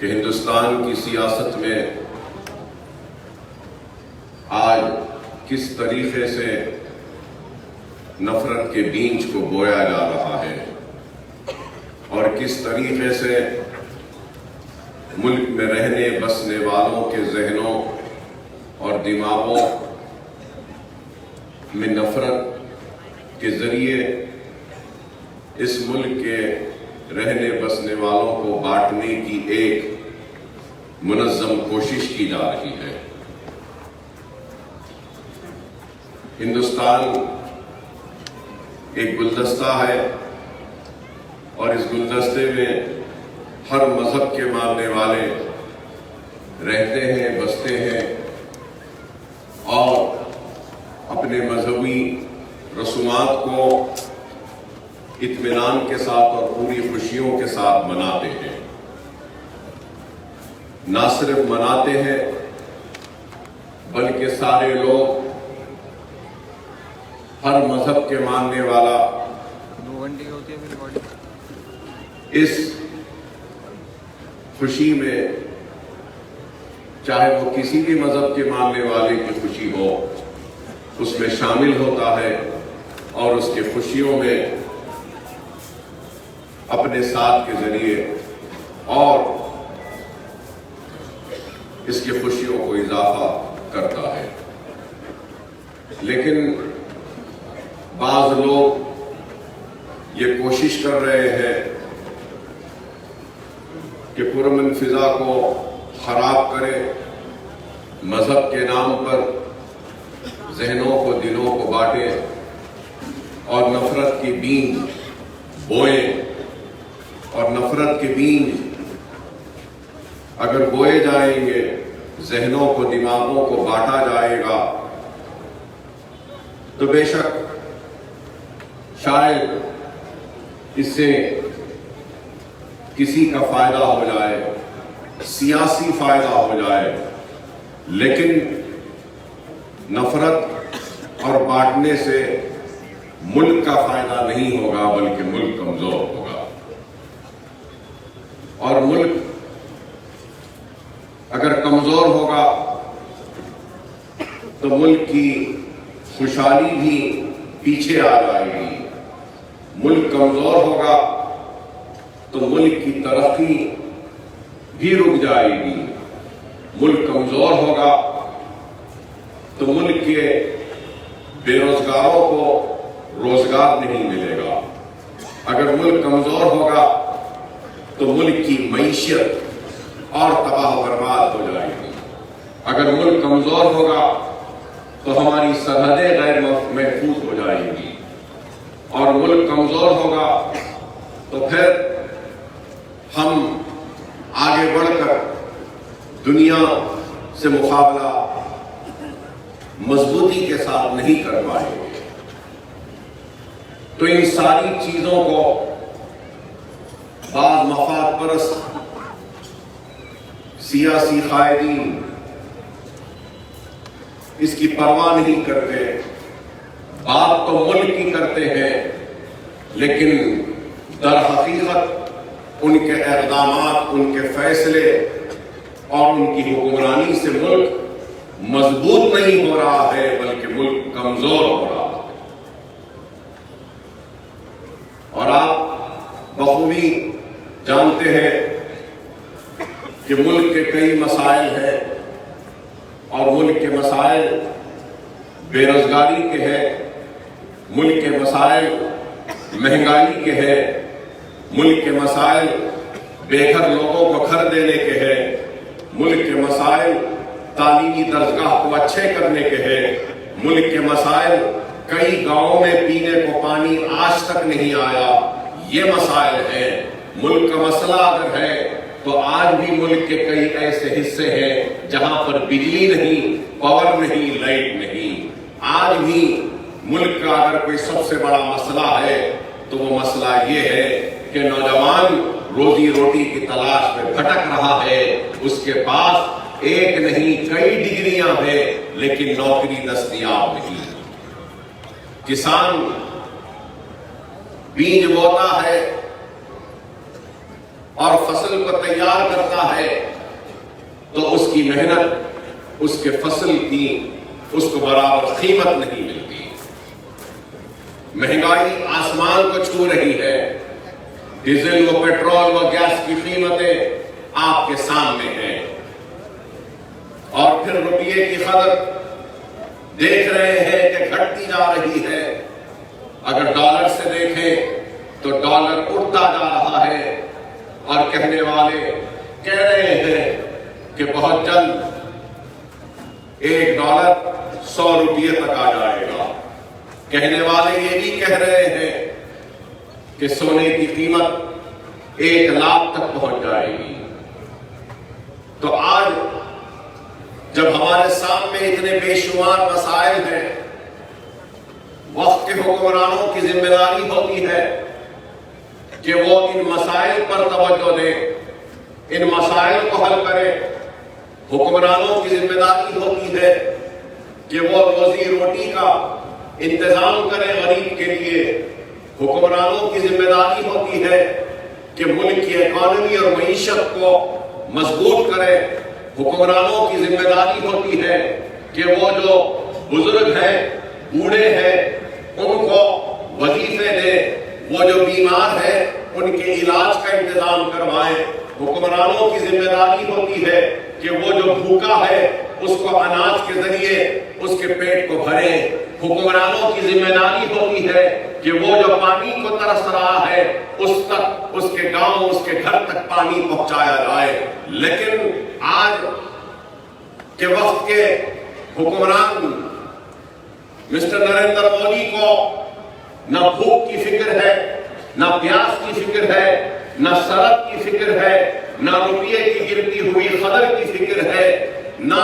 کہ ہندوستان کی سیاست میں آج کس طریقے سے نفرت کے بیج کو بویا جا رہا ہے اور کس طریقے سے ملک میں رہنے بسنے والوں کے ذہنوں اور دماغوں میں نفرت کے ذریعے اس ملک کے رہنے بسنے والوں کو بانٹنے کی ایک منظم کوشش کی جا رہی ہے۔ ہندوستان ایک گلدستہ ہے اور اس گلدستے میں ہر مذہب کے ماننے والے رہتے ہیں، بستے ہیں اور اپنے مذہبی رسومات کو اطمینان کے ساتھ اور پوری خوشیوں کے ساتھ مناتے ہیں۔ نہ صرف مناتے ہیں بلکہ سارے لوگ، ہر مذہب کے ماننے والا اس خوشی میں، چاہے وہ کسی بھی مذہب کے ماننے والے کی خوشی ہو، اس میں شامل ہوتا ہے اور اس کے خوشیوں میں اپنے ساتھ کے ذریعے اور اس کی خوشیوں کو اضافہ کرتا ہے۔ لیکن بعض لوگ یہ کوشش کر رہے ہیں کہ پرامن فضا کو خراب کرے، مذہب کے نام پر ذہنوں کو، دلوں کو بانٹے اور نفرت کی بیج بوئیں، اور نفرت کے بیج اگر بوئے جائیں گے، ذہنوں کو، دماغوں کو بانٹا جائے گا تو بے شک شاید اس سے کسی کا فائدہ ہو جائے، سیاسی فائدہ ہو جائے، لیکن نفرت اور بانٹنے سے ملک کا فائدہ نہیں ہوگا بلکہ ملک کمزور ہوگا۔ اور ملک اگر کمزور ہوگا تو ملک کی خوشحالی بھی پیچھے آ جائے گی۔ ملک کمزور ہوگا تو ملک کی ترقی بھی رک جائے گی۔ ملک کمزور ہوگا تو ملک کے بے روزگاروں کو روزگار نہیں ملے گا۔ اگر ملک کمزور ہوگا تو ملک کی معیشت اور تباہ و برباد ہو جائے گی۔ اگر ملک کمزور ہوگا تو ہماری سرحدیں غیر محفوظ ہو جائیں گی، اور ملک کمزور ہوگا تو پھر ہم آگے بڑھ کر دنیا سے مقابلہ مضبوطی کے ساتھ نہیں کر پائیں گے۔ تو ان ساری چیزوں کو بعض مفاد پرست سیاسی قائدین اس کی پرواہ نہیں کرتے، بات تو ملک کی کرتے ہیں، لیکن در حقیقت ان کے اقدامات، ان کے فیصلے اور ان کی حکمرانی سے ملک مضبوط نہیں ہو رہا ہے بلکہ ملک کمزور ہو رہا ہے۔ اور آپ بخوبی جانتے ہیں کہ ملک کے کئی مسائل ہیں، اور ملک کے مسائل بے روزگاری کے ہیں، ملک کے مسائل مہنگائی کے ہیں، ملک کے مسائل بے گھر لوگوں کو گھر دینے کے ہیں، ملک کے مسائل تعلیمی درجگاہ کو اچھے کرنے کے ہیں، ملک کے مسائل کئی گاؤں میں پینے کو پانی آج تک نہیں آیا، یہ مسائل ہیں۔ ملک کا مسئلہ اگر ہے تو آج بھی ملک کے کئی ایسے حصے ہیں جہاں پر بجلی نہیں، پاور نہیں، لائٹ نہیں۔ آج بھی ملک کا اگر کوئی سب سے بڑا مسئلہ ہے تو وہ مسئلہ یہ ہے کہ نوجوان روزی روٹی کی تلاش میں بھٹک رہا ہے، اس کے پاس ایک نہیں کئی ڈگریاں ہیں لیکن نوکری دستیاب نہیں۔ کسان بیج بوتا ہے، اور فصل کو تیار کرتا ہے تو اس کی محنت, اس کے فصل کی اس کو برابر قیمت نہیں ملتی. مہنگائی آسمان کو چھو رہی ہے. ڈیزل و پیٹرول و گیس کی قیمتیں آپ کے سامنے ہیں, اور پھر روپیے کی قدر دیکھ رہے ہیں کہ گھٹتی جا رہی ہے. اگر ڈالر سے دیکھیں تو ڈالر اڑتا جا رہا ہے, اور کہنے والے کہہ رہے ہیں کہ بہت جلد $1 100 تک آ جائے گا. کہنے والے یہ بھی کہہ رہے ہیں کہ سونے کی قیمت 1 لاکھ تک پہنچ جائے گی. تو آج جب ہمارے سامنے اتنے بے شمار مسائل ہیں, وقت کے حکمرانوں کی ذمہ داری ہوتی ہے کہ وہ ان مسائل پر توجہ دیں, ان مسائل کو حل کریں. حکمرانوں کی ذمہ داری ہوتی ہے کہ وہ روزی روٹی کا انتظام کریں غریب کے لیے. حکمرانوں کی ذمہ داری ہوتی ہے کہ ملک کی اکانومی اور معیشت کو مضبوط کریں. حکمرانوں کی ذمہ داری ہوتی ہے کہ وہ جو بزرگ ہیں, بوڑھے ہیں, ان کو وظیفے دیں. وہ جو بیمار ہیں ان کے علاج کا انتظام کروائیں. حکمرانوں کی ذمہ داری ہوتی ہے کہ وہ جو بھوکا ہے اس کو اناج کے ذریعے اس کے پیٹ کو بھریں. حکمرانوں کی ذمہ داری ہوتی ہے کہ وہ جو پانی کو ترس رہا ہے اس تک, اس کے گاؤں, اس کے گھر تک پانی پہنچایا جائے. لیکن آج کے وقت کے حکمران مسٹر نریندر مودی کو نہ بھوک کی فکر ہے, نہ پیاس کی فکر ہے, نہ سڑک کی فکر ہے, نہ روپیے کی گرتی ہوئی قدر کی فکر ہے, نہ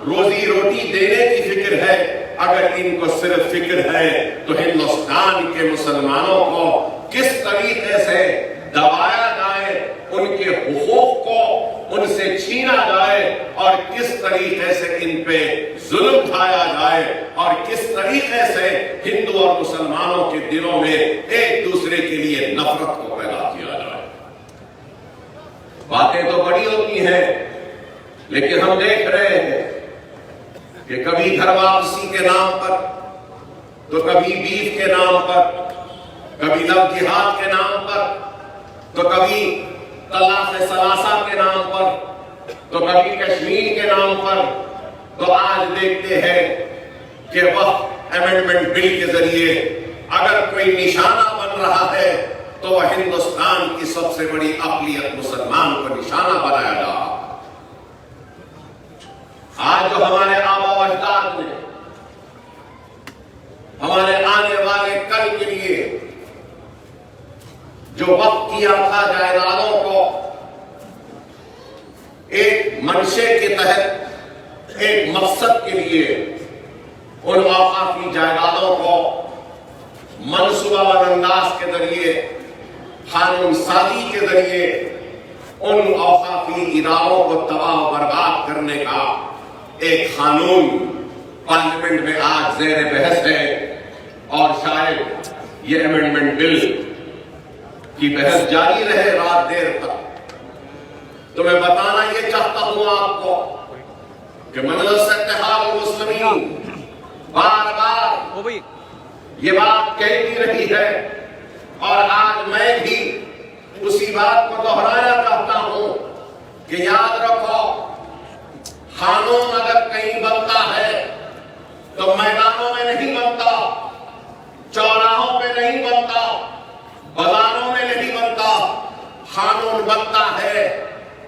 روزی روٹی دینے کی فکر ہے. اگر ان کو صرف فکر ہے تو ہندوستان کے مسلمانوں کو کس طریقے سے دبایا جائے, ان کے حقوق کو ان سے چھینا جائے, اور کس طریقے سے ان پہ ظلم ڈھایا جائے, اور کس طریقے سے ہندو اور مسلمانوں کے دلوں میں ایک دوسرے کے لیے نفرت کو پیدا کیا جائے. باتیں تو بڑی ہوتی ہیں, لیکن ہم دیکھ رہے ہیں کہ کبھی گھر واپسی کے نام پر, تو کبھی بیف کے نام پر, کبھی لو جہاد کے نام پر, تو کبھی طلاق ثلاثہ کے نام پر, تو کبھی کشمیر کے نام پر. تو آج دیکھتے ہیں کہ وقت امینڈمنٹ بل کے ذریعے اگر کوئی نشانہ بن رہا ہے تو وہ ہندوستان کی سب سے بڑی اقلیت مسلمان کو نشانہ بنایا جا رہا. آج جو ہمارے آبا و اجداد نے ہمارے آنے والے کل کے لیے جو وقت کیا تھا جائیدادوں کو ایک منشے کے تحت, ایک مقصد کے لیے, ان اوقافی جائیدادوں کو منصوبہ بند انداز کے ذریعے, قانون سازی کے ذریعے ان اوقافی اداروں کو تباہ و برباد کرنے کا ایک قانون پارلیمنٹ میں آج زیر بحث ہے, اور شاید یہ امینڈمنٹ بل کی بحث جاری رہے رات دیر تک. تو میں بتانا یہ چاہتا ہوں آپ کو کہ مجلس اتحاد المسلمین بار بار یہ بات کہتی رہی ہے, اور آج میں بھی اسی بات کو دہرانا چاہتا ہوں کہ یاد رکھو, قانون اگر کہیں بنتا ہے تو میدانوں میں نہیں بنتا, چوراہوں پہ نہیں بنتا, بازاروں میں نہیں بنتا. قانون بنتا ہے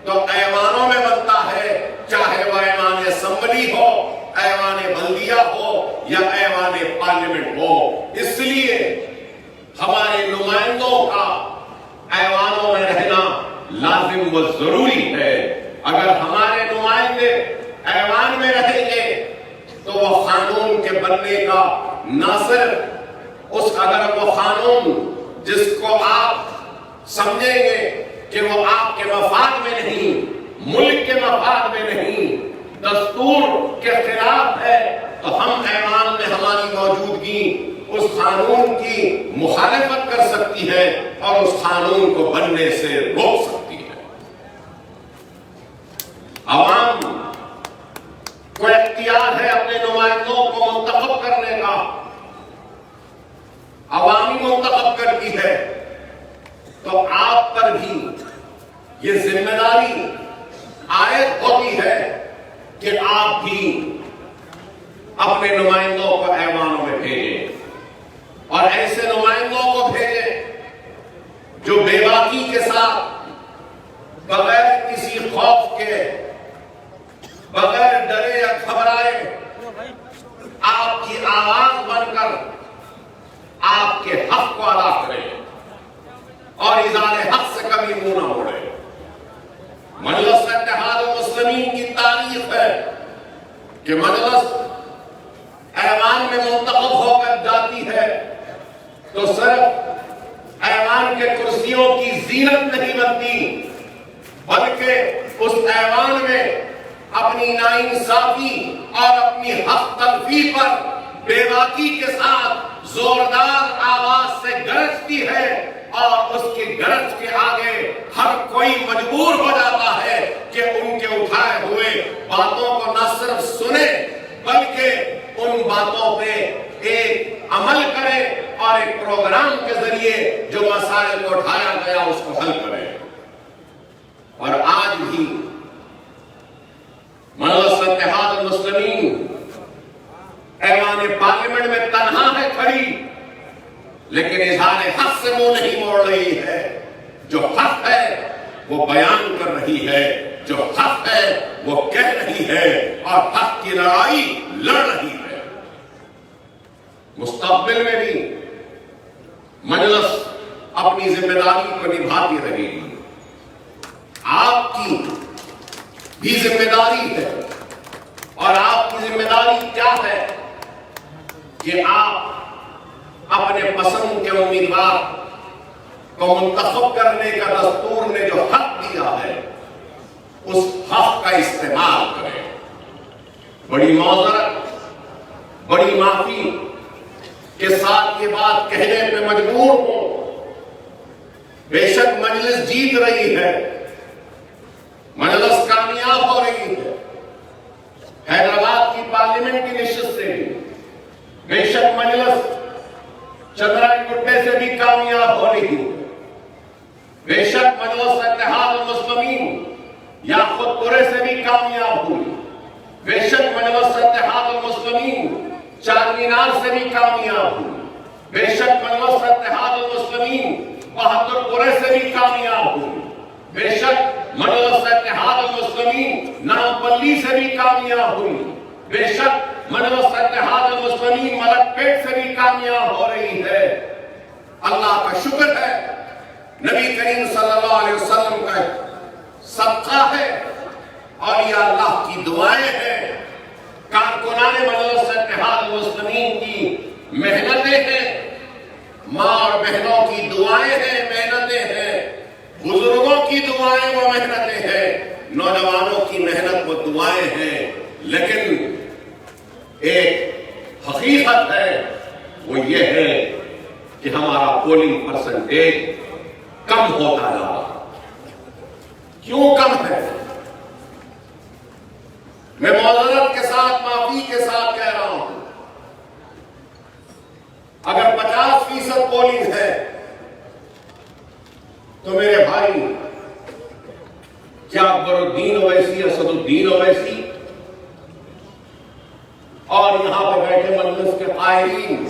تو ایوانوں میں بنتا ہے, چاہے وہ ایوان اسمبلی ہو, ایوان بلدیہ ہو, یا ایوان پارلیمنٹ ہو. اس لیے ہمارے نمائندوں کا ایوانوں میں رہنا لازم و ضروری ہے. اگر ہمارے نمائندے ایوان میں رہیں گے تو وہ قانون کے بننے کا نہ صرف اگر وہ قانون جس کو آپ سمجھیں گے کہ وہ آپ کے مفاد میں نہیں, ملک کے مفاد میں نہیں, دستور کے خلاف ہے, تو ہم ایوان میں ہماری موجودگی اس قانون کی مخالفت کر سکتی ہے اور اس قانون کو بننے سے روک سکتی ہے. عوام کو اختیار ہے اپنے نمائندوں کو منتخب کرنے کا، عوامی منتخب کرتی ہے، تو آپ پر بھی یہ ذمہ داری عائد ہوتی ہے کہ آپ بھی اپنے نمائندوں کو ایوانوں میں بھیجیں، اور ایسے نمائندوں کو بھیجیں جو بے باکی کے ساتھ، بغیر کسی خوف کے، بغیر ڈرے یا گھبرائے، آپ کی آواز بن کر آپ کے حق کو ادا کریں اور اظہار حق سے کبھی منہ نہ موڑے۔ مجلس اتحاد المسلمین کی تاریخ ہے کہ مجلس ایوان میں منتخب ہو کر جاتی ہے تو صرف ایوان کے کرسیوں کی زینت نہیں بنتی، بلکہ اس ایوان میں اپنی ناانصافی اور اپنی حق تلفی پر بے باکی کے ساتھ زوردار آواز سے گرجتی ہے، اور اس کی گرج کے آگے ہر کوئی مجبور ہو جاتا ہے کہ ان کے اٹھائے ہوئے باتوں کو نہ صرف سنے بلکہ ان باتوں پہ ایک عمل کرے اور ایک پروگرام کے ذریعے جو مسائل کو اٹھایا گیا اس کو حل کرے۔ اور آج بھی مجلس اتحاد المسلمین ایوان پارلیمنٹ میں تنہا ہے کھڑی، لیکن اظہار حق سے منہ نہیں موڑ رہی ہے۔ جو حق ہے وہ بیان کر رہی ہے، جو حق ہے وہ کہہ رہی ہے، اور حق کی لڑائی لڑ رہی ہے۔ مستقبل میں بھی مجلس اپنی ذمہ داری کو نبھاتی رہے گی۔ آپ کی بھی ذمہ داری ہے، اور آپ کی ذمہ داری کیا ہے کہ آپ اپنے پسند کے امیدوار کو منتخب کرنے کا دستور نے جو حق دیا ہے اس حق کا استعمال کریں۔ بڑی معذرت، بڑی معافی کے ساتھ یہ بات کہنے پہ مجبور ہوں، بے شک مجلس جیت رہی ہے، مجلس کامیاب ہو رہی ہے، حیدرآباد کی پارلیمنٹ کی نشست سے بھی بے شک مجلس چندرائن گٹے سے بھی کامیاب ہو رہی ہے، بے شک مجلس اتحاد المسلمین یا خود پورے سے بھی کامیاب ہوئی، بے شک مجلس اتحاد المسلمین چار مینار سے بھی کامیاب ہوئی، بے شک مجلس اتحاد المسلمین بہادر پورے سے بھی کامیاب ہوئی، بے شک مجلس اتحاد المسلمین نامپلی سے بھی کامیاب ہوئی، بے شک مجلس اتحاد المسلمین ملک پیٹ سے بھی کامیاب ہو رہی ہے۔ اللہ کا شکر ہے، نبی کریم صلی اللہ علیہ وسلم کا صدقہ ہے، اور یہ اللہ کی دعائیں ہیں۔ کارکنان مجلس اتحاد المسلمین کی محنتیں ہیں، ماں اور بہنوں کی دعائیں ہیں، محنتیں ہیں، بزرگوں کی دعائیں و محنتیں ہیں، نوجوانوں کی محنت و دعائیں ہیں، لیکن ایک حقیقت ہے، وہ یہ ہے کہ ہمارا پولنگ پرسنٹیج کم ہوتا جا رہا۔ کیوں کم ہے؟ میں معذرت کے ساتھ، معافی کے ساتھ کہہ رہا ہوں، اگر 50% پولنگ ہے تو میرے بھائی، کیا اکبر الدین اویسی، اسد الدین اویسی اور یہاں پر بیٹھے مجلس کے قائدین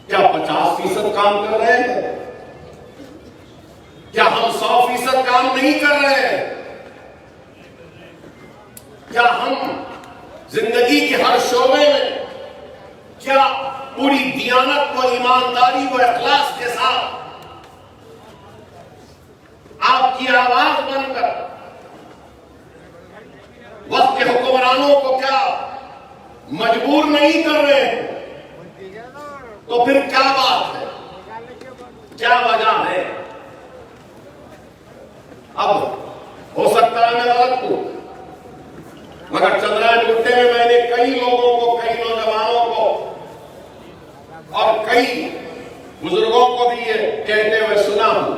کیا 50% کام کر رہے ہیں؟ کیا ہم 100% کام نہیں کر رہے ہیں؟ کیا ہم زندگی کے ہر شعبے میں کیا پوری دیانت و ایمانداری و اخلاص کے ساتھ آپ کی آواز بن کر وقت کے حکمرانوں کو کیا مجبور نہیں کر رہے ہیں؟ تو پھر کیا بات ہے؟ کیا وجہ ہے؟ اب ہو سکتا ہے میں غلط ہوں، مگر چندرائن گٹے میں میں نے کئی لوگوں کو، کئی نوجوانوں کو اور کئی بزرگوں کو بھی یہ کہتے ہوئے سنا ہوں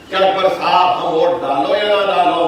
کہ اکبر صاحب ہم ووٹ ڈالو یا نہ ڈالو،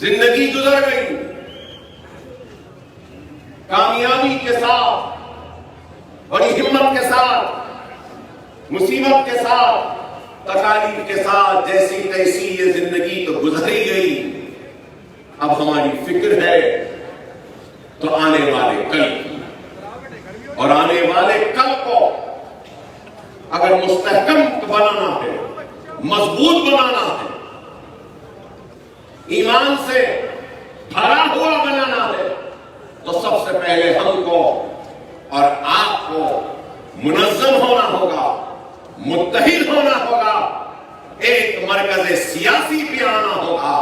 زندگی گزر گئی، کامیابی کے ساتھ، بڑی ہمت کے ساتھ، مصیبت کے ساتھ، تکالیف کے ساتھ، جیسی تیسی یہ زندگی تو گزری گئی۔ اب ہماری فکر ہے تو آنے والے کل کی، اور آنے والے کل کو اگر مستحکم بنانا ہے، مضبوط بنانا ہے، ایمان سے بھرا ہوا بنانا ہے، تو سب سے پہلے ہم کو اور آپ کو منظم ہونا ہوگا، متحد ہونا ہوگا، ایک مرکز سیاسی پہ آنا ہوگا،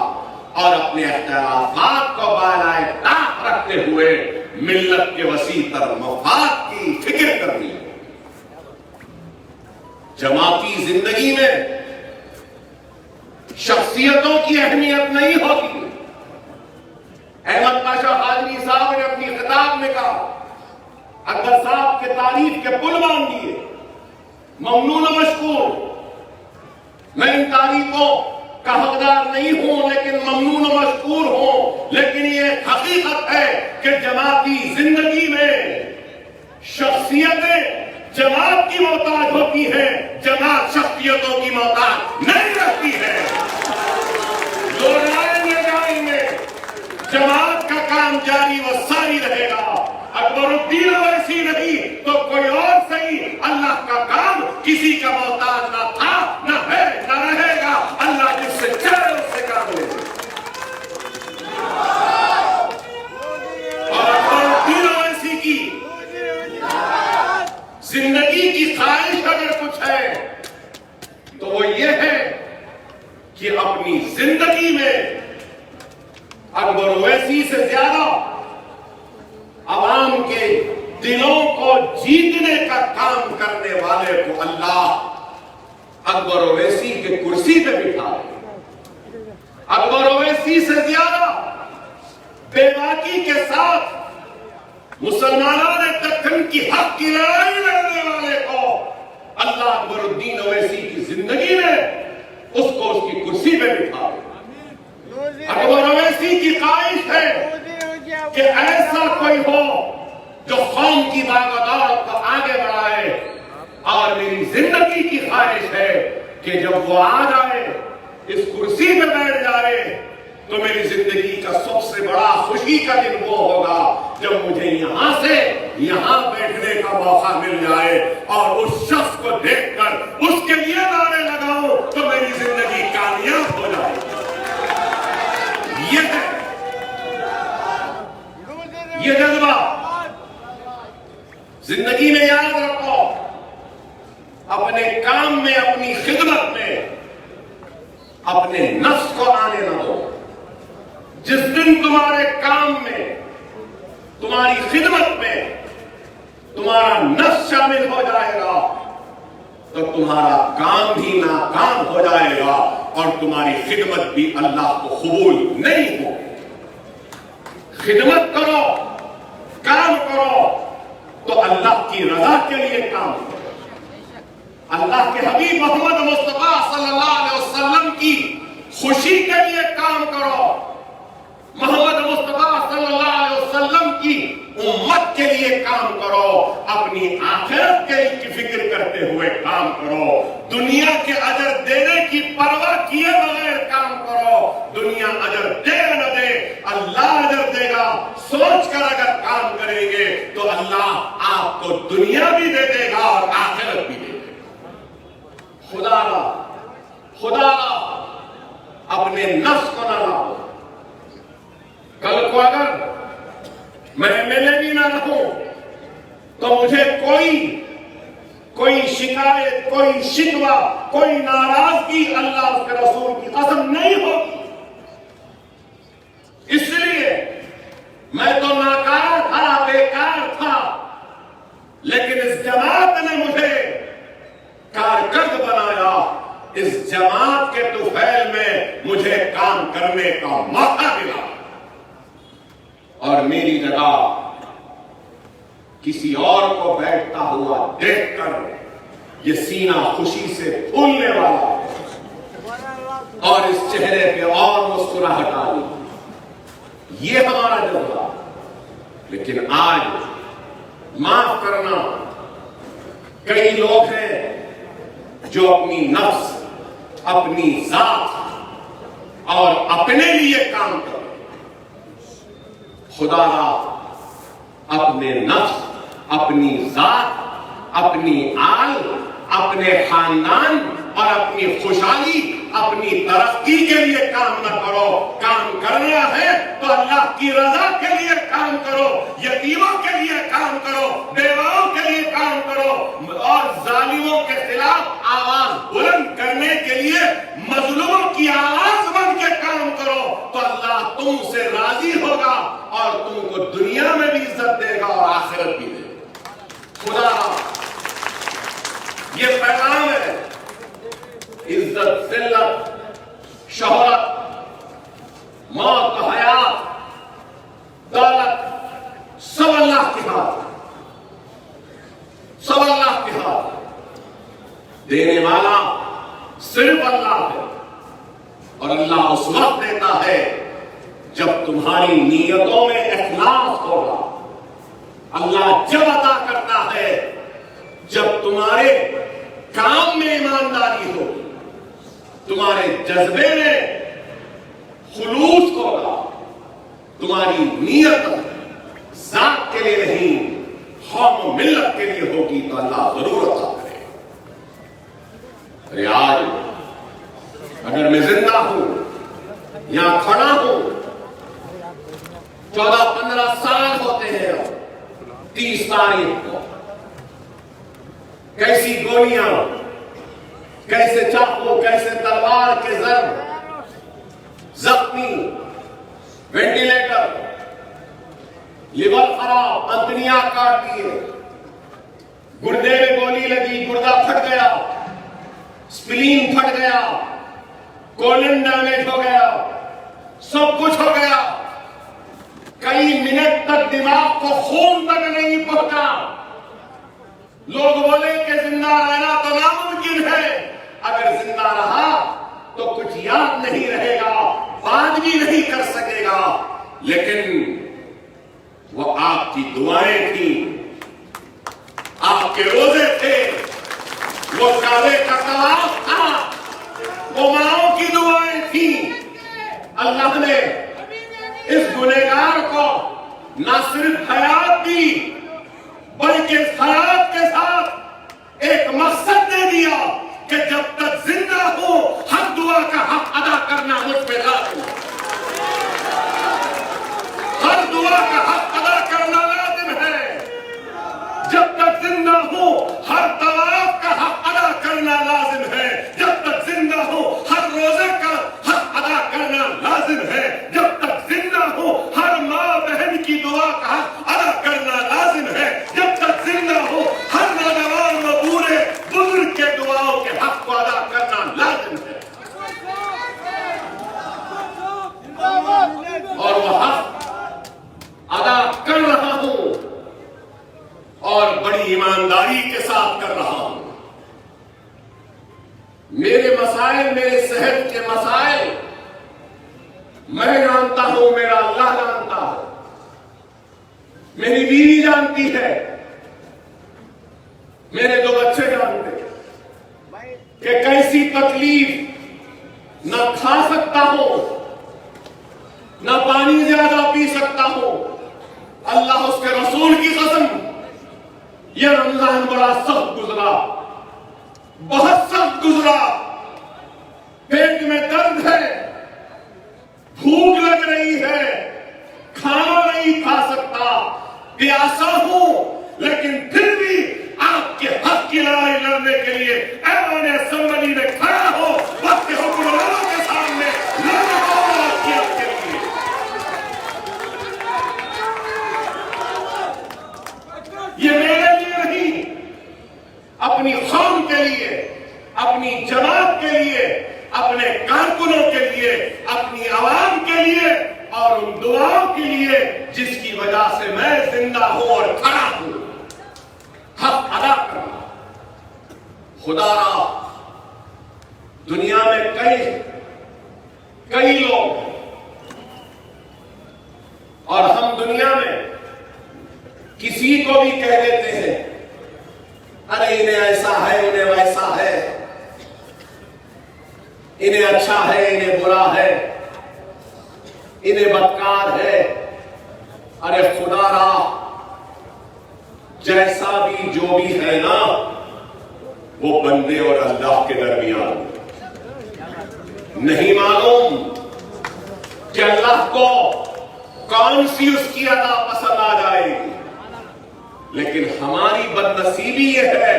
اور اپنے اختلافات کو بالائے طاق رکھتے ہوئے ملت کے وسیع تر مفاد کی فکر کرنی ہے۔ جماعتی زندگی میں شخصیتوں کی اہمیت نہیں ہوتی۔ احمد پاشا قادری صاحب نے اپنی خطاب میں کہا، اکبر صاحب کے تعریف کے پل باندھ دیے، ممنون و مشکور، میں ان تعریفوں کا حقدار نہیں ہوں، لیکن ممنون و مشکور ہوں، لیکن یہ حقیقت ہے کہ جماعتی زندگی میں شخصیتیں جماعت کی محتاج ہوتی ہیں، جماعت شخصیتوں کی محتاج نہیں رہتی ہے۔ لوگ آئیں گے جائیں گے، جماعت کا کام جاری و ساری رہے گا۔ اکبر الدین اویسی نہیں تو کوئی اور صحیح، اللہ کا کام کسی کا محتاج نہ تھا، نہ ہے، نہ رہے گا۔ اللہ جس سے چاہے اس سے کام لے گا۔ اور اکبر الدین اویسی کی زندگی کی خواہش اگر کچھ ہے تو وہ یہ ہے کہ اپنی زندگی میں اکبر اویسی سے زیادہ عوام کے دلوں کو جیتنے کا کام کرنے والے کو اللہ اکبر اویسی کے کرسی پہ بٹھا دے۔ اکبر اویسی سے زیادہ بے باکی کے ساتھ مسلمانوں دکن کی حق کی لڑائی لڑنے والے کو اللہ اکبر الدین اویسی کی زندگی میں اس کو اس کی کرسی پہ بٹھا دے۔ اکبر اویسی کی خواہش ہے کہ ایسا کوئی ہو جو قوم کی باغ و دولت کو آگے بڑھائے، اور میری زندگی کی خواہش ہے کہ جب وہ آ جائے، اس کرسی پہ بیٹھ جائے، تو میری زندگی کا سب سے بڑا خوشی کا دن وہ ہوگا جب مجھے یہاں سے یہاں بیٹھنے کا موقع مل جائے، اور اس شخص کو دیکھ کر اس کے لیے نعرے لگاؤں تو میری زندگی کامیاب ہو جائے۔ یہ ہے یہ جذبہ زندگی میں یاد رکھو، اپنے کام میں، اپنی خدمت میں اپنے نفس کو آنے نہ دو۔ جس دن تمہارے کام میں، تمہاری خدمت میں تمہارا نفس شامل ہو جائے گا تو تمہارا کام بھی ناکام ہو جائے گا، اور تمہاری خدمت بھی اللہ کو قبول نہیں ہوگی۔ خدمت کرو، کام کرو تو اللہ کی رضا کے لیے کام کرو، اللہ کے حبیب محمد مصطفیٰ صلی اللہ علیہ وسلم کی خوشی کے لیے کام کرو، محمد مصطفیٰ صلی اللہ علیہ وسلم کی امت کے لیے کام کرو، اپنی آخرت کی فکر کرتے ہوئے کام کرو، دنیا کے اجر دینے کی پرواہ کیے بغیر کام کرو۔ دنیا اجر دے نہ دے، اللہ اجر دے گا۔ سوچ کر اگر کام کریں گے تو اللہ آپ کو دنیا بھی دے دے گا اور آخرت بھی دے دے گا۔ خدا را اپنے نفس کو نہ لاؤ۔ کل کو اگر میں MLA بھی نہ رہوں تو مجھے کوئی شکایت، کوئی شکوہ، کوئی ناراضگی اللہ اس کے رسول کی قسم نہیں ہوگی۔ اس لیے میں تو ناکار تھا، بیکار تھا، لیکن اس جماعت نے مجھے کارکرد بنایا، اس جماعت کے طفیل میں مجھے کام کرنے کا موقع ملا، اور میری جگہ کسی اور کو بیٹھتا ہوا دیکھ کر یہ سینہ خوشی سے پھولنے والا ہے، اور اس چہرے پہ اور مسکراہٹ آ رہی۔ یہ ہمارا جذبہ. لیکن آج معاف کرنا، کئی لوگ ہیں جو اپنی نفس، اپنی ذات اور اپنے لیے کام کرتے. خدا را اپنے نفس، اپنی ذات، اپنی آل، اپنے خاندان اور اپنی خوشحالی، اپنی ترقی کے لیے کام نہ کرو. کام کرنا ہے تو اللہ کی رضا کے لیے کام کرو، یتیموں کے لیے کام کرو، بیواؤں کے لیے کام کرو، اور ظالموں کے خلاف آواز بلند کرنے کے لیے مظلوموں کی آواز بن کے کام کرو. تو اللہ تم سے راضی ہوگا اور تم کو دنیا میں بھی عزت دے گا اور آخرت بھی دے گا. خدا یہ پیغام ہے. عزت، ذلت، شہرت، موت، حیات، دولت، سب اللہ کے ہاتھ، سب اللہ کے ہاتھ. دینے والا صرف اللہ ہے، اور اللہ اس وقت دیتا ہے جب تمہاری نیتوں میں اخلاص ہوگا. اللہ جب عطا کرتا ہے جب تمہارے کام میں ایمانداری ہوگی، تمہارے جذبے میں خلوص ہوگا، تمہاری نیت ذات کے لیے نہیں قوم و ملت کے لیے ہوگی، تو اللہ ضرور عطا کرے. ارے آج اگر میں زندہ ہوں، یہاں کھڑا ہوں، 14-15 سال ہوتے ہیں 30 تاریخ کو، کیسی گولیاں، کیسے چاقو، کیسے تلوار کے ضرب، زخمی، وینٹیلیٹر، لیور خراب، انتڑیاں کاٹ دیے، گردے میں گولی لگی، گردہ پھٹ گیا، سپلین پھٹ گیا، کولن ڈیمیج ہو گیا، سب کچھ ہو گیا. کئی منٹ تک دماغ کو خون تک نہیں پہنچا. لوگ بولے کہ زندہ رہنا تو ناممکن ہے. اگر زندہ رہا تو کچھ یاد نہیں رہے گا، بات بھی نہیں کر سکے گا. لیکن وہ آپ کی دعائیں تھیں، آپ کے روزے تھے، وہ کعبے کا طواف تھا، وہ ماؤں کی دعائیں تھیں. اللہ نے اس گنہگار کو نہ صرف حیات دی، بلکہ اس حیات کے ساتھ ایک مقصد دے دیا کہ جب تک زندہ ہوں ہر دعا کا حق ادا کرنا مجھ پہ لازم ہے. ہر دعا کا حق ادا کرنا لازم ہے. جب تک زندہ ہوں ہر طواف کا حق ادا کرنا لازم ہے. جب تک زندہ ہوں ہر روزے کا حق ادا کرنا لازم ہے. جب تک زندہ ہوں ہر ماں بہن کی دعا کا حق ادا کرنا لازم ہے. جب تک زندہ ہوں ہر نوجوان و بوڑھے بزرگ کے دعاؤں کے حق کو ادا کرنا لازم ہے. اور وہ حق ادا کر رہا ہوں اور بڑی ایمانداری کے ساتھ کر رہا ہوں. میرے مسائل، میرے صحت کے مسائل میں جانتا ہوں، میرا اللہ جانتا ہے، میری بیوی جانتی ہے، میرے 2 بچے جانتے ہیں کہ کیسی تکلیف، نہ کھا سکتا ہوں، نہ پانی زیادہ پی سکتا ہوں. اللہ اس کے رسول کی قسم، یہ رمضان بڑا سخت گزرا، بہت سخت گزرا. پیٹ میں درد ہے، بھوک لگ رہی ہے، کھانا نہیں کھا سکتا، پیاسا ہوں، لیکن پھر بھی آپ کے حق کی لڑائی لڑنے کے لیے ایوان اسمبلی میں کھڑا ہو، وقت حکمرانوں کے سامنے لڑنے کو آپ کے حق کے لیے. یہ میرے لیے نہیں، اپنی قوم کے لیے، اپنی جماعت کے لیے، اپنے کارکنوں کے لیے، اپنی عوام کے لیے اور ان دعاؤں کے لیے جس کی وجہ سے میں زندہ ہوں اور کھڑا ہوں. حق ادا کرنا. خدا را دنیا میں کئی لوگ اور ہم دنیا میں کسی کو بھی کہہ دیتے ہیں ارے انہیں ایسا ہے انہیں ویسا ہے، انہیں اچھا ہے انہیں برا ہے، انہیں بدکار ہے۔ ارے خدا را جیسا بھی جو بھی ہے نا وہ بندے اور اللہ کے درمیان نہیں معلوم کہ اللہ کو کون سی اس کی ادا پسند آ جائے گی، لیکن ہماری بدنصیبی یہ ہے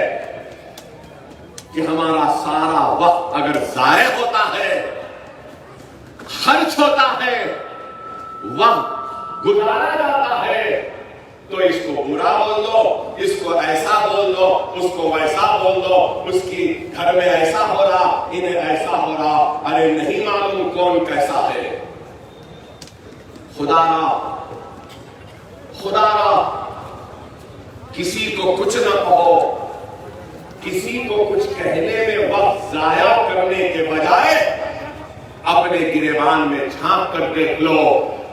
کہ ہمارا سارا وقت اگر ضائع ہوتا ہے، خرچ ہوتا ہے، وقت گزارا جاتا ہے، تو اس کو برا بول دو، اس کو ایسا بول دو، اس کو ویسا بول دو، اس کی گھر میں ایسا ہو رہا، انہیں ایسا ہو رہا۔ ارے نہیں معلوم کون کیسا ہے۔ خدا را کسی کو کچھ نہ کہو، کسی کو کچھ کہنے میں وقت ضائع کرنے کے بجائے اپنے گریبان میں جھانک کر دیکھ لو،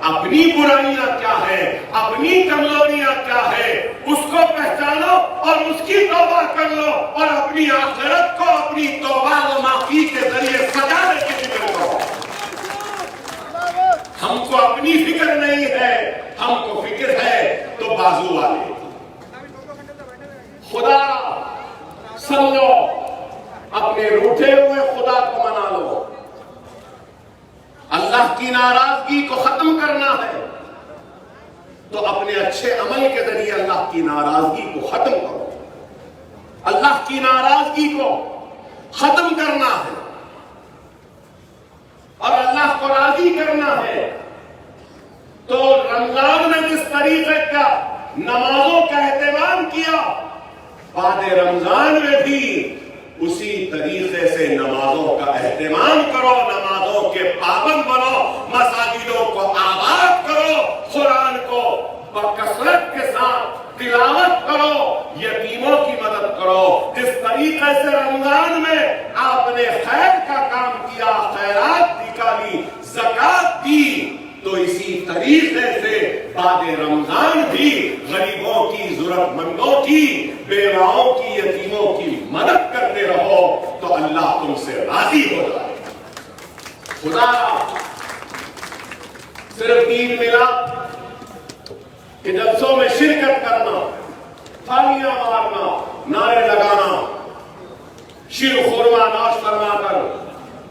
اپنی برائیاں کیا ہے، اپنی کمزوریاں کیا ہے، اس کو پہچانو اور اس کی توبہ کر لو، اور اپنی آخرت کو اپنی توبہ و معافی کے ذریعے سجانے کی فکر کرو۔ ہم کو اپنی فکر نہیں ہے، ہم کو فکر ہے تو بازو والے۔ خدا سمجھو، اپنے روٹھے ہوئے خدا کو منا لو۔ اللہ کی ناراضگی کو ختم کرنا ہے تو اپنے اچھے عمل کے ذریعے اللہ کی ناراضگی کو ختم کرو۔ اللہ کی ناراضگی کو ختم کرنا ہے اور اللہ کو راضی کرنا ہے، تو رمضان میں جس طریقے کا نمازوں کا اہتمام کیا، بعد رمضان میں بھی اسی طریقے سے نمازوں کا اہتمام کرو، نمازوں کے پابند بنو، مساجدوں کو آباد کرو، قرآن کو بکثرت کے ساتھ تلاوت کرو، یتیموں کی مدد کرو۔ جس طریقے سے رمضان میں آپ نے خیر کا کام کیا، خیرات نکالی، زکات دی، تو اسی طریقے سے بعد رمضان بھی غریبوں کی، ضرورت مندوں کی، بیواؤں کی، یتیموں کی مدد کرتے رہو تو اللہ تم سے راضی ہو جائے۔ خدا صرف دین ملا کہ جلسوں میں شرکت کرنا، تھالیاں مارنا، نعرے لگانا، شیر خورما نوش فرما کر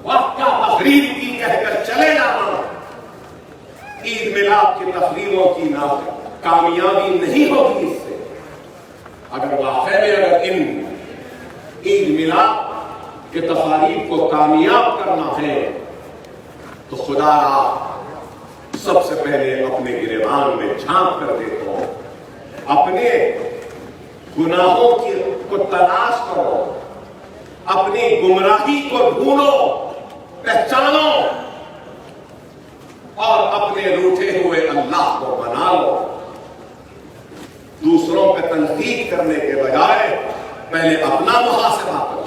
وقت کا تقریر کی کہہ کر چلے جانا، عید میلاد کی تقریروں کی کامیابی نہیں ہوگی۔ اس سے اگر واقعی میں اگر ان عید میلاد کے تقاریب کو کامیاب کرنا ہے تو خدا سب سے پہلے اپنے گریبان میں جھانک کر دیکھو، اپنے گناہوں کو تلاش کرو، اپنی گمراہی کو ڈھونڈو، پہچانو، اور اپنے روٹھے ہوئے اللہ کو بنا لو۔ دوسروں پہ تنقید کرنے کے بجائے پہلے اپنا محاسبہ کرو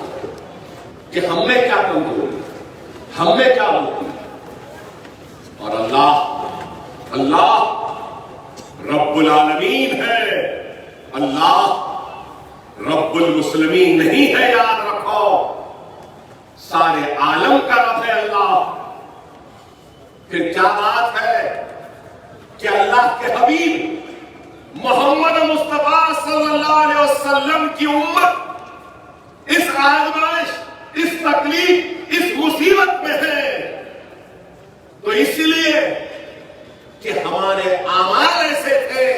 کہ ہم میں کیا کمزوری، ہم میں کیا غلطی، اور اللہ رب العالمین ہے، اللہ رب المسلمین نہیں ہے، یاد رکھو، سارے عالم کا رب ہے اللہ۔ پھر کیا بات ہے کہ اللہ کے حبیب محمد مصطفیٰ صلی اللہ علیہ وسلم کی امت اس آزمائش، اس تکلیف، اس مصیبت میں ہے، تو اس لیے کہ ہمارے اعمال ایسے تھے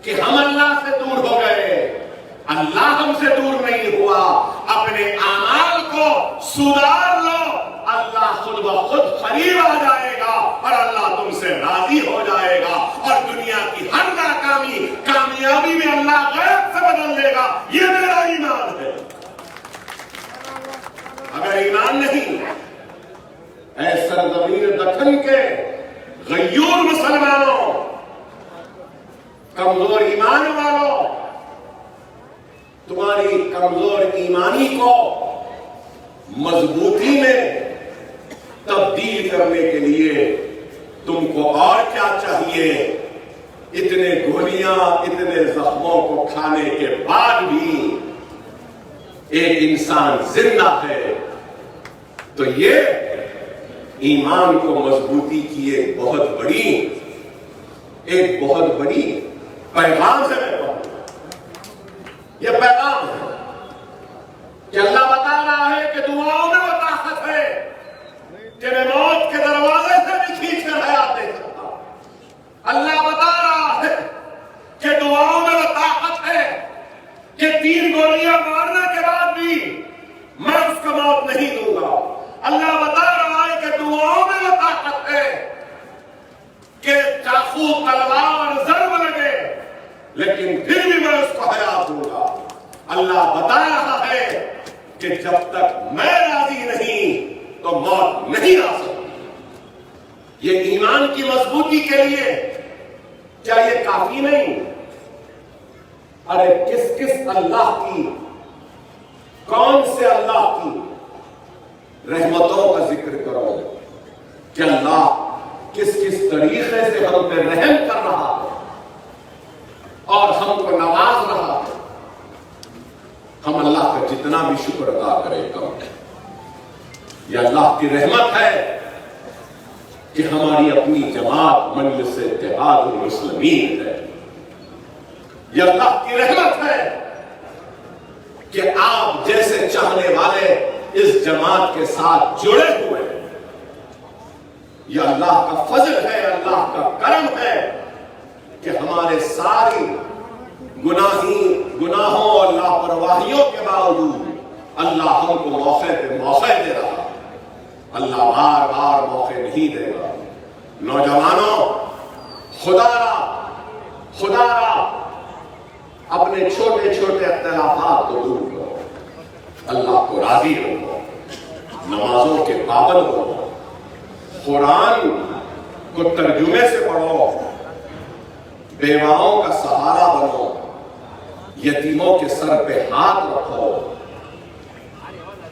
کہ ہم اللہ سے دور ہو گئے، اللہ ہم سے دور نہیں ہوا۔ اپنے اعمال کو سدھار لو، اللہ خود بخود قریب آ جائے گا اور اللہ تم سے راضی ہو جائے گا، اور دنیا کی ہر ناکامی کامیابی میں اللہ غیب سے بدل دے گا۔ یہ میرا ایمان ہے۔ اگر ایمان نہیں، اے سرزمین دکن کے غیور مسلمانوں، کمزور ایمان والوں، تمہاری کمزور ایمانی کو مضبوطی میں تبدیل کرنے کے لیے تم کو اور کیا لینا چاہیے. اتنے گولیاں اتنے زخموں کو کھانے کے بعد بھی ایک انسان زندہ ہے تو یہ ایمان کو مضبوطی کی ایک بہت بڑی پیغام ہے. میں کہوں یہ پیغام ہے کہ اللہ بتا رہا ہے کہ دعاؤں میں وہ طاقت ہے کہ میں موت کے دروازے سے بھی کھینچ کر حیات دے سکتا ہوں. اللہ بتا رہا ہے کہ دعاؤں میں وہ طاقت ہے کہ 3 گولیاں مارنے کے بعد بھی میں اس کو موت نہیں دوں گا. اللہ بتا رہا ہے کہ دعاؤں میں وہ طاقت ہے کہ چاقو تلوار ضرب لگے لیکن پھر بھی میں اس کو حیات دوں گا. اللہ بتا رہا ہے کہ جب تک میں راضی نہیں تو موت نہیں آ سکتی. یہ ایمان کی مضبوطی کے لیے کیا یہ کافی نہیں؟ ارے کس اللہ کی، کون سے اللہ کی رحمتوں کا ذکر کرو کہ اللہ کس طریقے سے ہم پہ رحم کر رہا ہے اور ہم کو نواز رہا ہے. ہم اللہ کا جتنا بھی شکر ادا کریں کم. یہ اللہ کی رحمت ہے کہ ہماری اپنی جماعت مجلس اتحاد المسلمین ہے. یہ اللہ کی رحمت ہے کہ آپ جیسے چاہنے والے اس جماعت کے ساتھ جڑے ہوئے ہیں. یہ اللہ کا فضل ہے، اللہ کا کرم ہے کہ ہمارے ساری گناہوں اور لاپرواہیوں کے باوجود اللہ ہم کو موقع پہ موقع دے رہا. اللہ بار بار موقع نہیں دے گا. نوجوانوں، خدا را اپنے چھوٹے اختلافات کو دور کرو، اللہ کو راضی رکھو، نمازوں کے پابند رہو، قرآن کو ترجمے سے پڑھو، بیواؤں کا سہارا بنو، یتیموں کے سر پہ ہاتھ رکھو،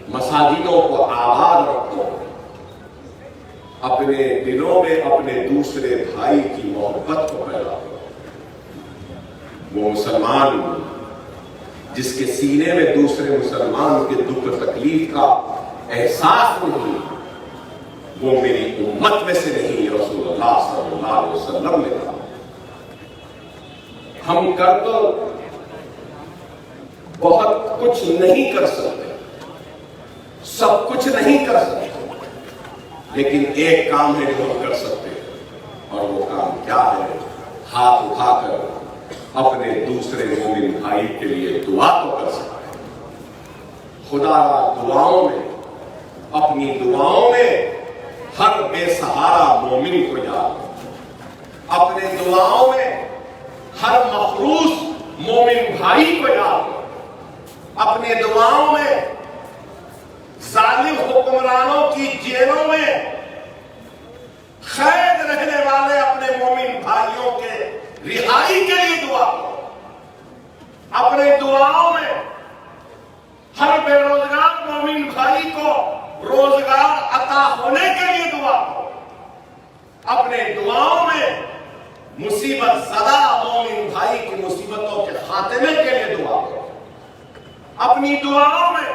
مساجدوں کو آباد رکھو، اپنے دلوں میں اپنے دوسرے بھائی کی محبت کو پیدا کرو. وہ مسلمان جس کے سینے میں دوسرے مسلمان کے دکھ و تکلیف کا احساس نہیں، وہ میری امت میں سے نہیں. رسول اللہ صلی اللہ علیہ وسلم نے کہا. ہم کر تو بہت کچھ نہیں کر سکتے، سب کچھ نہیں کر سکتے، لیکن ایک کام ہے جو ہم کر سکتے ہیں اور وہ کام کیا ہے؟ ہاتھ اٹھا کر اپنے دوسرے مومن بھائی کے لیے دعا تو کر سکتے ہیں. خدا دعاؤں میں، اپنی دعاؤں میں ہر بے سہارا مومن کو یاد کرو، اپنے دعاؤں میں ہر مخروص مومن بھائی کو یاد کرو، اپنے دعاؤں میں ظالم حکمرانوں کی جیلوں میں قید رہنے والے اپنے مومن بھائیوں کے رہائی کے لیے دعا کرو. اپنے دعاؤں میں ہر بے روزگار مومن بھائی کو روزگار عطا ہونے کے لیے دعا کرو. اپنے دعاؤں میں مصیبت زدہ مومن بھائی کی مصیبتوں کے خاتمے کے لیے دعا کرو. اپنی دعاؤں میں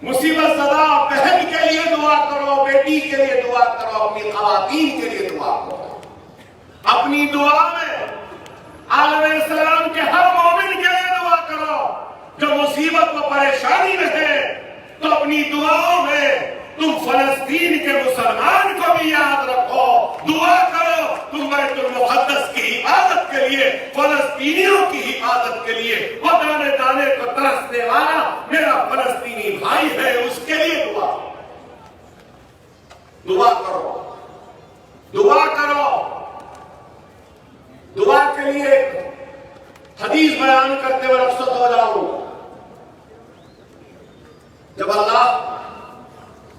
مصیبت زدہ بہن کے لیے دعا کرو، بیٹی کے لیے دعا کرو، اپنی خواتین کے لیے دعا کرو. اپنی دعا میں عالم اسلام کے ہر مومن کے لیے دعا کرو جو مصیبت و پریشانی میں ہے. تو اپنی دعاؤں میں تم فلسطین کے مسلمان کو بھی یاد رکھو، دعا کرو تم بیت المقدس کی حفاظت کے لیے، فلسطینیوں کی حفاظت کے لیے. وہ دانے دانے کو ترسنے والا میرا فلسطینی بھائی ہے، اس کے لیے دعا کرو. دعا کرو. دعا کے لیے حدیث بیان کرتے ہوئے رخصت ہو جاؤں.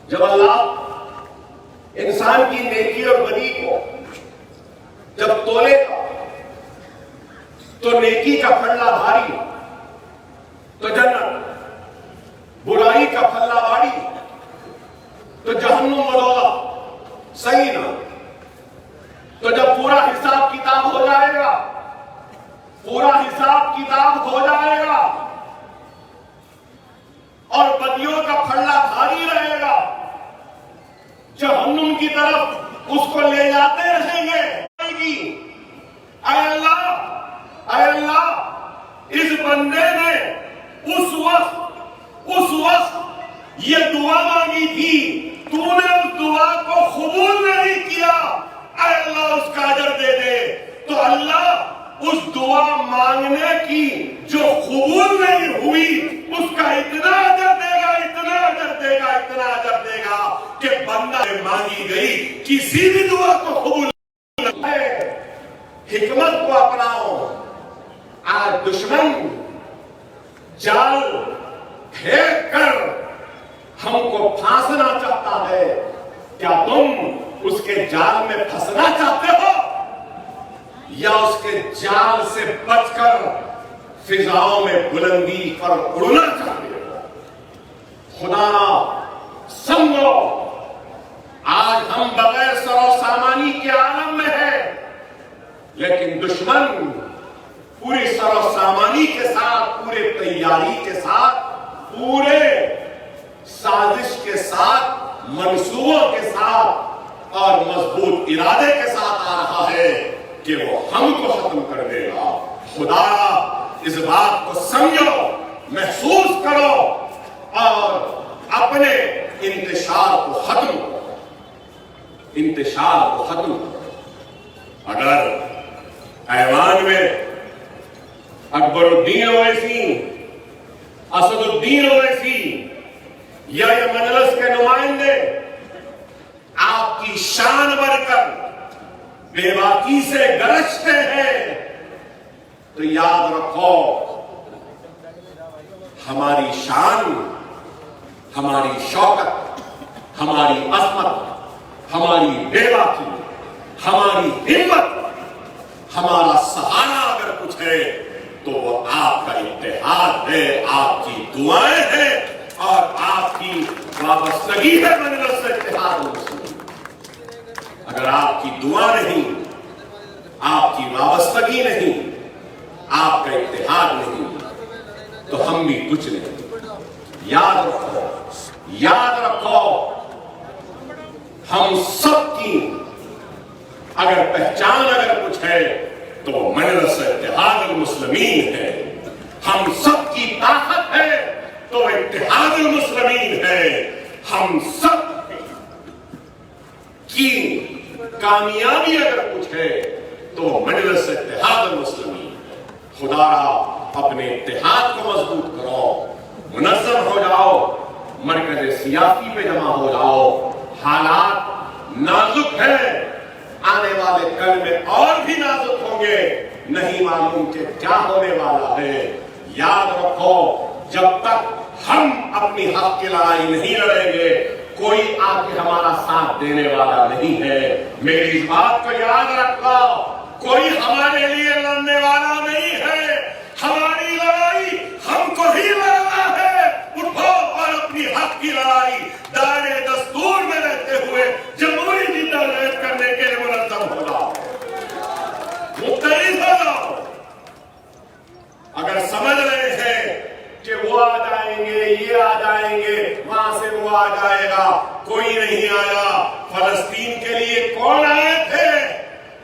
جب اللہ انسان کی نیکی اور بدی کو جب تولے گا تو نیکی کا پھلہ بھاری تو جنت، برائی کا پھلہ بھاری تو جہنم و دوزخ. صحیح نا؟ تو جب پورا حساب کتاب ہو جائے گا، پورا حساب کتاب ہو جائے گا اور بدیوں کا پھڑا بھاری رہے گا، جہنم کی طرف اس کو لے جاتے رہیں گے، اے اللہ اس بندے نے اس وقت یہ دعا مانگی تھی، تو نے اس دعا کو قبول نہیں کیا، اے اللہ اس کا اجر دے دے۔ تو اللہ اس دعا مانگنے کی جو قبول نہیں ہوئی اس کا اتنا اجر دے گا، اتنا اجر دے گا، اتنا اجر دے گا کہ بندہ مانگی گئی کسی بھی دعا کو قبول نہیں ہے۔ حکمت کو اپناؤ۔ آج دشمن جال پھینک کر ہم کو پھانسنا چاہتا ہے، کیا تم اس کے جال میں پھنسنا چاہتے ہو یا اس کے جال سے بچ کر فضاؤں میں بلندی پر اڑنا چاہتے ہو؟ خدا سمجھو آج ہم بغیر سر و سامانی کے عالم میں ہیں، لیکن دشمن پوری سر و سامانی کے ساتھ، پورے تیاری کے ساتھ، پورے سازش کے ساتھ، منصوبوں کے ساتھ اور مضبوط ارادے کے ساتھ آ رہا ہے کہ وہ ہم کو ختم کر دے گا۔ خدا اس بات کو سمجھو، محسوس کرو اور اپنے انتشار کو ختم کرو، انتشار کو ختم کرو۔ اگر ایوان میں اکبر الدین اویسی، اسد الدین اویسی یا یہ مجلس کے نمائندے آپ کی شان بڑھ کر بے باکی سے گرجتے ہیں تو یاد رکھو ہماری شان، ہماری شوکت، ہماری عظمت، ہماری بے باکی، ہماری ہمت، ہمارا سہارا اگر کچھ ہے تو وہ آپ کا اتحاد ہے، آپ کی دعائیں ہیں اور آپ کی وابستگی ہے مجلس سے اتحاد المسلمین۔ اگر آپ کی دعا نہیں، آپ کی وابستگی نہیں، آپ کا اتحاد نہیں تو ہم بھی کچھ نہیں۔ یاد رکھو، یاد رکھو، ہم سب کی اگر پہچان اگر کچھ ہے تو مجلس اتحاد المسلمین ہے، ہم سب کی طاقت ہے تو اتحاد المسلمین ہے، ہم سب کی کامیابی اگر کچھ ہے تو مجلس اتحاد المسلمین ہے۔ خدا اپنے اتحاد کو مضبوط کرو، منظم ہو جاؤ، مرکز سیاسی پہ جمع ہو جاؤ۔ حالات نازک ہیں، آنے والے کل میں اور بھی نازک ہوں گے، نہیں معلوم کہ کیا ہونے والا ہے۔ یاد رکھو جب تک ہم اپنی حق کی لڑائی نہیں لڑیں گے کوئی آ کے ہمارا ساتھ دینے والا نہیں ہے۔ میری اس بات کو یاد رکھو، کوئی ہمارے لیے لڑنے والا نہیں ہے، ہماری لڑائی ہم کو ہی لڑنا ہے۔ اٹھو اور اپنی حق کی لڑائی دائرے دستور میں رہتے ہوئے جمہوری جدوجہد کرنے کے لیے منظم ہو جاؤ، متحد ہو جاؤ۔ اگر سمجھ رہے ہیں کہ وہ آ جائیں گے، یہ آ جائیں گے، وہاں سے وہ آ جائے گا، کوئی نہیں آیا۔ فلسطین کے لیے کون آئے تھے؟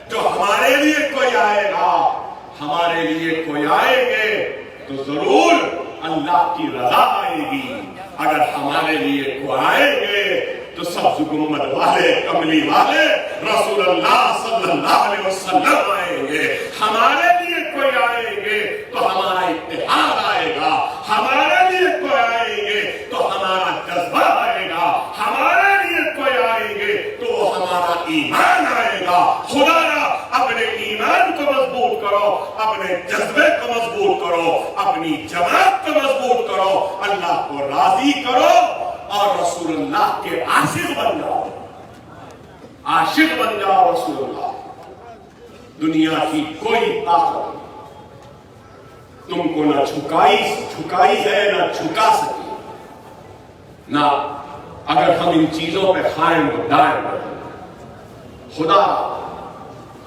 جو ہمارے لیے کوئی آئے گا، ہمارے لیے کوئی آئیں گے تو ضرور اللہ کی رضا آئے گی۔ اگر ہمارے لیے کوئی آئیں گے تو سبز گنبد والے، کملی والے رسول اللہ صلی اللہ علیہ وسلم آئیں گے۔ ہمارے لیے کوئی آئیں گے تو ہمارا اتحاد آئے گا، ہمارے لیے کوئی آئیں گے تو ہمارا جذبہ آئے گا، ہمارے لیے کوئی آئیں گے تو ہمارا ایمان آئے گا۔ خدا اپنے ایمان کو مضبوط کرو، اپنے جذبے کو مضبوط کرو، اپنی جماعت کو مضبوط کرو، اللہ کو راضی کرو اور رسول اللہ کے عاشق بن جاؤ، عاشق بن جاؤ رسول اللہ۔ دنیا کی کوئی طاقت تم کو نہ جھکائی ہے، نہ جھکا سکی، نہ اگر ہم ان چیزوں پہ قائم و دائم رہیں۔ خدا